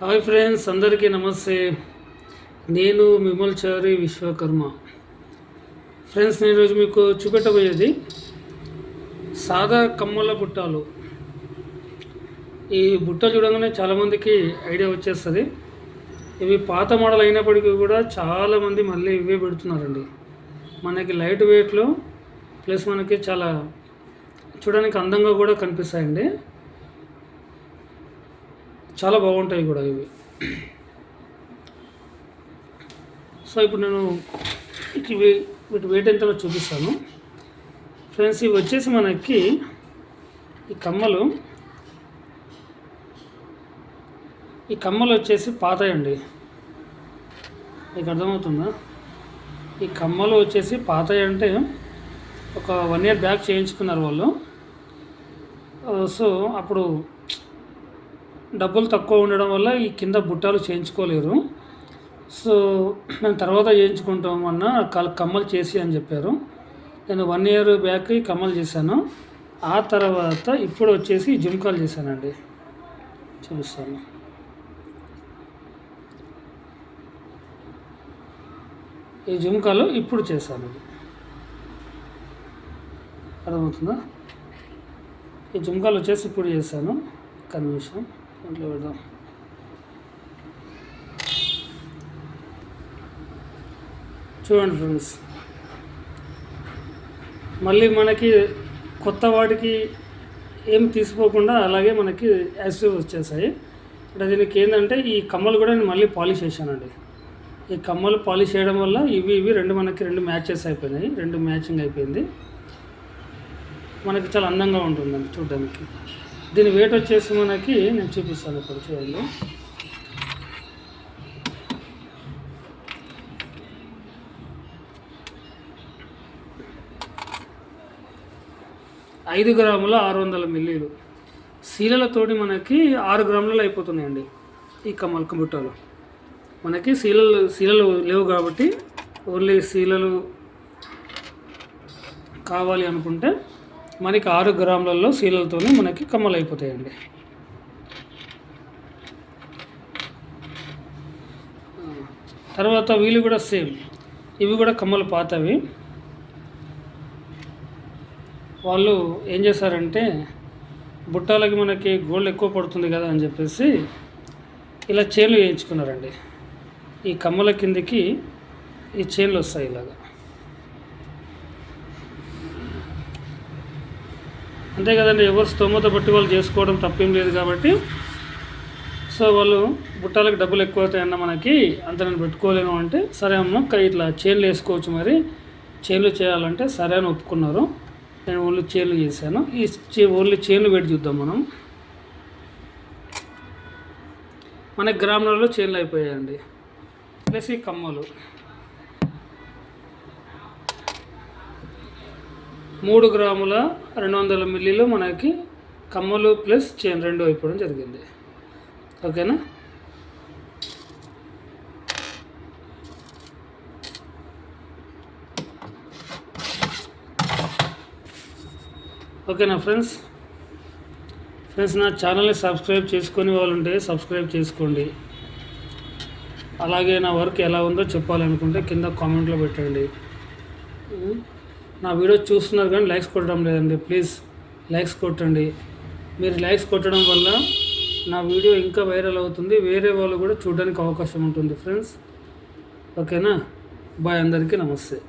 Hi friends, అందరికీ నమస్తే. నేను మిమల్చారి విశ్వకర్మ. ఫ్రెండ్స్, నేను ఈరోజు మీకు చూపెట్టబోయేది సాదా కమ్మల బుట్టాలు. ఈ బుట్ట చూడగానే చాలామందికి ఐడియా వచ్చేస్తుంది. ఇవి పాత మోడల్ అయినప్పటికీ కూడా చాలామంది మళ్ళీ ఇవే పెడుతున్నారండి. మనకి లైట్ వెయిట్లో ప్లస్ మనకి చాలా చూడడానికి అందంగా కూడా కనిపిస్తాయండి. చాలా బాగుంటాయి కూడా ఇవి. సో ఇప్పుడు నేను వీటి వెయిట్ ఎంతలో చూపిస్తాను ఫ్రెండ్స్. ఇవి వచ్చేసి మనకి ఈ కమ్మలు వచ్చేసి పాతయండి. మీకు అర్థమవుతుందా? ఈ కమ్మలు వచ్చేసి పాతయి అంటే ఒక 1 year బ్యాక్ చేయించుకున్నారు వాళ్ళు. సో అప్పుడు డబ్బులు తక్కువ ఉండడం వల్ల ఈ కింద బుట్టాలు చేయించుకోలేరు. సో మేము తర్వాత చేయించుకుంటాం అన్న కమ్మలు చేసి అని చెప్పారు. నేను 1 year బ్యాక్ ఈ కమ్మలు చేశాను. ఆ తర్వాత ఇప్పుడు వచ్చేసి జుమ్కాలు చేశానండి. చూపిస్తాను. ఈ జుమ్కాలు ఇప్పుడు చేశాను. అర్థమవుతుందా? ఈ జుమ్కాలు వచ్చేసి ఇప్పుడు చేశాను. ఒక్క నిమిషం ఇంట్లో పెడదాం. చూడండి ఫ్రెండ్స్, మళ్ళీ మనకి కొత్త వాటికి ఏం తీసిపోకుండా అలాగే మనకి యాక్సివ్ వచ్చేసాయి. అంటే దీనికి ఏంటంటే ఈ కమ్మలు కూడా నేను మళ్ళీ పాలిష్ చేశానండి. ఈ కమ్మలు పాలిష్ చేయడం వల్ల ఇవి రెండు మ్యాచెస్ అయిపోయినాయి. 2 మ్యాచింగ్ అయిపోయింది. మనకి చాలా అందంగా ఉంటుందండి చూడడానికి. దీని వెయిట్ వచ్చేసి మనకి నేను చూపిస్తాను. ఇప్పుడు చూడండి, 5 గ్రాముల 600 మిల్లీలు. శీలలతోటి మనకి 6 గ్రాములలో అయిపోతున్నాయండి ఈ కమ్మల బుట్టలు. మనకి శీలలు లేవు కాబట్టి ఓన్లీ శీలలు కావాలి అనుకుంటే మనకి 6 గ్రాములలో శీలలతోనే మనకి కమ్మలు అయిపోతాయండి. తర్వాత వీళ్ళు కూడా సేమ్, ఇవి కూడా కమ్మలు పాతవి. వాళ్ళు ఏం చేశారంటే బుట్టాలకి మనకి గోల్డ్ ఎక్కువ పడుతుంది కదా అని చెప్పేసి ఇలా చైన్లు వేయించుకున్నారండి. ఈ కమ్మల కిందికి ఈ చైన్లు వస్తాయి ఇలాగా. అంతే కదండి, ఎవరు స్తోమత బట్టి వాళ్ళు చేసుకోవడం తప్పేం లేదు కాబట్టి. సో వాళ్ళు బుట్టాలకు డబ్బులు ఎక్కువ అవుతాయన్న మనకి అంత నేను పెట్టుకోలేను అంటే, సరే అమ్మ ఇట్లా చైన్లు వేసుకోవచ్చు, మరి చైన్లు చేయాలంటే సరే అని ఒప్పుకున్నారు. నేను ఓన్లీ చైన్లు చేశాను. ఓన్లీ చైన్లు పెట్టి చూద్దాం మనం. మనకి గ్రాములలో చైన్లు అయిపోయాయండి. ప్లస్ ఈ కమ్మలు 3 గ్రాముల 200 మిల్లీలు మనకి కమ్మలు ప్లస్ చైన్ 2 అయిపోవడం జరిగింది. ఓకేనా? ఓకేనా ఫ్రెండ్స్, నా ఛానల్ని సబ్స్క్రైబ్ చేసుకొని వాళ్ళు ఉంటే సబ్స్క్రైబ్ చేసుకోండి. అలాగే నా వర్క్ ఎలా ఉందో చెప్పాలనుకుంటే కింద కామెంట్లో పెట్టండి. నా వీడియో చూస్తున్నారు కానీ లైక్స్ కొట్టడం లేదండి. ప్లీజ్ లైక్స్ కొట్టండి. మీరు లైక్స్ కొట్టడం వల్ల నా వీడియో ఇంకా వైరల్ అవుతుంది, వేరే వాళ్ళు కూడా చూడడానికి అవకాశం ఉంటుంది ఫ్రెండ్స్. ఓకేనా? బాయ్, అందరికీ నమస్తే.